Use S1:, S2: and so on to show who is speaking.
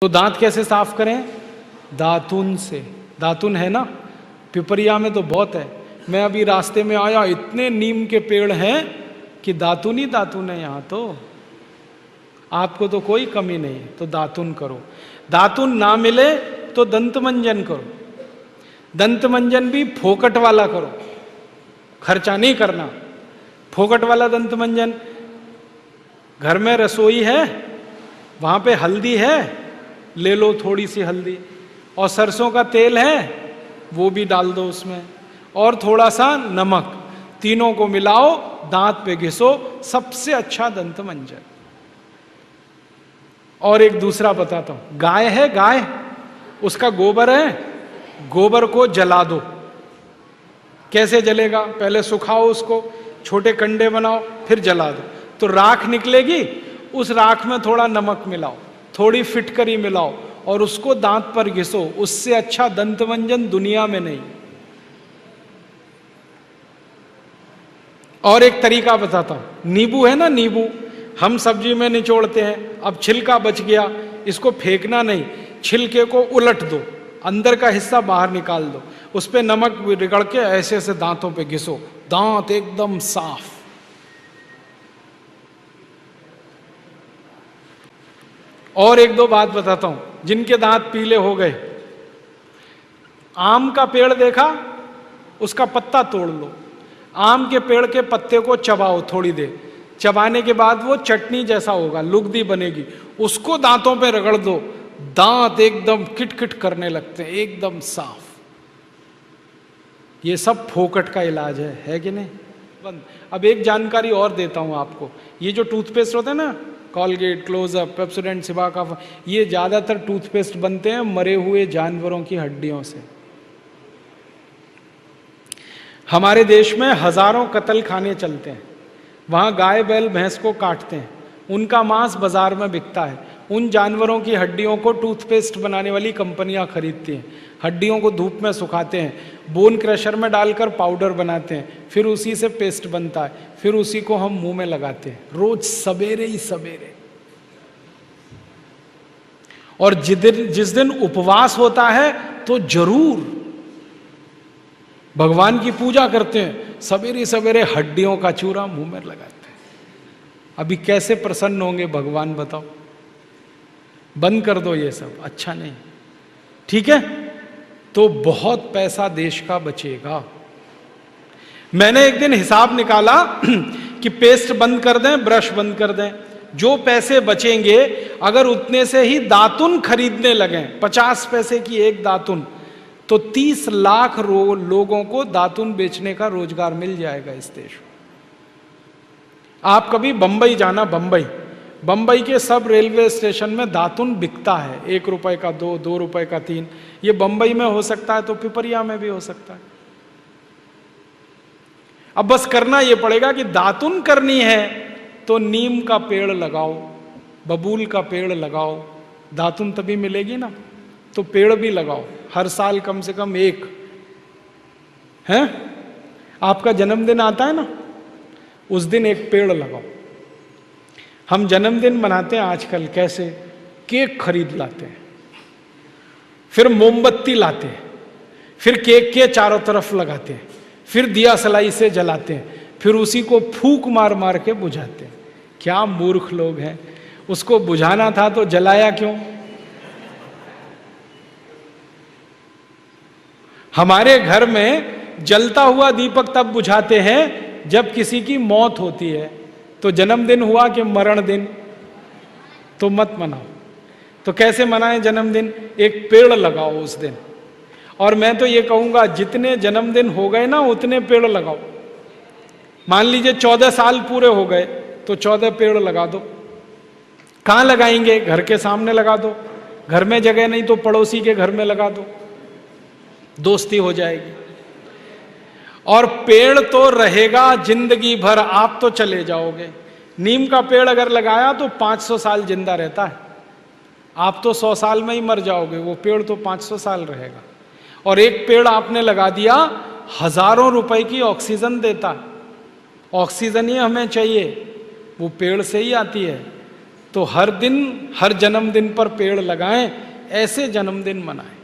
S1: तो दांत कैसे साफ करें? दातुन से। दातुन है ना, पिपरिया में तो बहुत है। मैं अभी रास्ते में आया, इतने नीम के पेड़ हैं कि दातुन ही दातुन है यहाँ तो। आपको तो कोई कमी नहीं है, तो दातुन करो। दातुन ना मिले तो दंत मंजन करो। दंत मंजन भी फोकट वाला करो, खर्चा नहीं करना। फोकट वाला दंत मंजन, घर में रसोई है, वहां पे हल्दी है, ले लो थोड़ी सी हल्दी, और सरसों का तेल है वो भी डाल दो उसमें, और थोड़ा सा नमक, तीनों को मिलाओ, दांत पे घिसो, सबसे अच्छा दंत मंजन। और एक दूसरा बताता हूं, गाय है, गाय, उसका गोबर है, गोबर को जला दो। कैसे जलेगा? पहले सुखाओ उसको, छोटे कंडे बनाओ, फिर जला दो, तो राख निकलेगी। उस राख में थोड़ा नमक मिलाओ, थोड़ी फिटकरी मिलाओ, और उसको दांत पर घिसो। उससे अच्छा दंत मंजन दुनिया में नहीं। और एक तरीका बताता हूं, नींबू है ना, नींबू हम सब्जी में निचोड़ते हैं, अब छिलका बच गया, इसको फेंकना नहीं, छिलके को उलट दो, अंदर का हिस्सा बाहर निकाल दो, उस पे नमक रगड़ के ऐसे ऐसे दांतों पे घिसो, दांत एकदम साफ। और एक दो बात बताता हूं, जिनके दांत पीले हो गए, आम का पेड़ देखा, उसका पत्ता तोड़ लो, आम के पेड़ के पत्ते को चबाओ थोड़ी देर, चबाने के बाद वो चटनी जैसा होगा, लुगदी बनेगी, उसको दांतों पे रगड़ दो, दांत एकदम किटकिट करने लगते हैं, एकदम साफ। ये सब फोकट का इलाज है कि नहीं? बंद। अब एक जानकारी और देता हूं आपको, ये जो टूथपेस्ट होता है ना, कॉलगेट, क्लोजअप, पेप्सोडेंट, सिबाका, ये ज्यादातर टूथपेस्ट बनते हैं मरे हुए जानवरों की हड्डियों से। हमारे देश में हजारों कत्ल खाने चलते हैं, वहां गाय बैल भैंस को काटते हैं, उनका मांस बाजार में बिकता है, उन जानवरों की हड्डियों को टूथपेस्ट बनाने वाली कंपनियां खरीदती हैं, हड्डियों को धूप में सुखाते हैं, बोन क्रशर में डालकर पाउडर बनाते हैं, फिर उसी से पेस्ट बनता है, फिर उसी को हम मुंह में लगाते हैं, रोज सवेरे ही सवेरे। और जिस दिन उपवास होता है तो जरूर भगवान की पूजा करते हैं, सवेरे सवेरे हड्डियों का चूरा मुंह में लगाते हैं। अभी कैसे प्रसन्न होंगे भगवान बताओ? बंद कर दो ये सब, अच्छा नहीं, ठीक है? तो बहुत पैसा देश का बचेगा। मैंने एक दिन हिसाब निकाला कि पेस्ट बंद कर दें, ब्रश बंद कर दें, जो पैसे बचेंगे, अगर उतने से ही दातुन खरीदने लगे, 50 पैसे की एक दातुन, तो 30 लाख लोगों को दातुन बेचने का रोजगार मिल जाएगा इस देश में। आप कभी बंबई जाना, बंबई के सब रेलवे स्टेशन में दातुन बिकता है, 1 रुपए का 2, 2 रुपए का 3। ये बंबई में हो सकता है तो पिपरिया में भी हो सकता है। अब बस करना ये पड़ेगा कि दातुन करनी है तो नीम का पेड़ लगाओ, बबूल का पेड़ लगाओ, दातुन तभी मिलेगी ना। तो पेड़ भी लगाओ, हर साल कम से कम एक। है आपका जन्मदिन आता है ना, उस दिन एक पेड़ लगाओ। हम जन्मदिन मनाते हैं आजकल कैसे? केक खरीद लाते हैं, फिर मोमबत्ती लाते हैं, फिर केक के चारों तरफ लगाते हैं, फिर दिया सलाई से जलाते हैं, फिर उसी को फूंक मार मार के बुझाते हैं। क्या मूर्ख लोग हैं! उसको बुझाना था तो जलाया क्यों? हमारे घर में जलता हुआ दीपक तब बुझाते हैं जब किसी की मौत होती है। तो जन्मदिन हुआ कि मरण दिन, तो मत मनाओ। तो कैसे मनाएं जन्मदिन? एक पेड़ लगाओ उस दिन। और मैं तो ये कहूंगा, जितने जन्मदिन हो गए ना, उतने पेड़ लगाओ। मान लीजिए 14 साल पूरे हो गए तो 14 पेड़ लगा दो। कहां लगाएंगे? घर के सामने लगा दो, घर में जगह नहीं तो पड़ोसी के घर में लगा दो, दोस्ती हो जाएगी। और पेड़ तो रहेगा जिंदगी भर, आप तो चले जाओगे। नीम का पेड़ अगर लगाया तो 500 साल जिंदा रहता है, आप तो 100 साल में ही मर जाओगे, वो पेड़ तो 500 साल रहेगा। और एक पेड़ आपने लगा दिया, हजारों रुपए की ऑक्सीजन देता है। ऑक्सीजन ही हमें चाहिए, वो पेड़ से ही आती है। तो हर दिन हर जन्मदिन पर पेड़ लगाएं, ऐसे जन्मदिन मनाएं।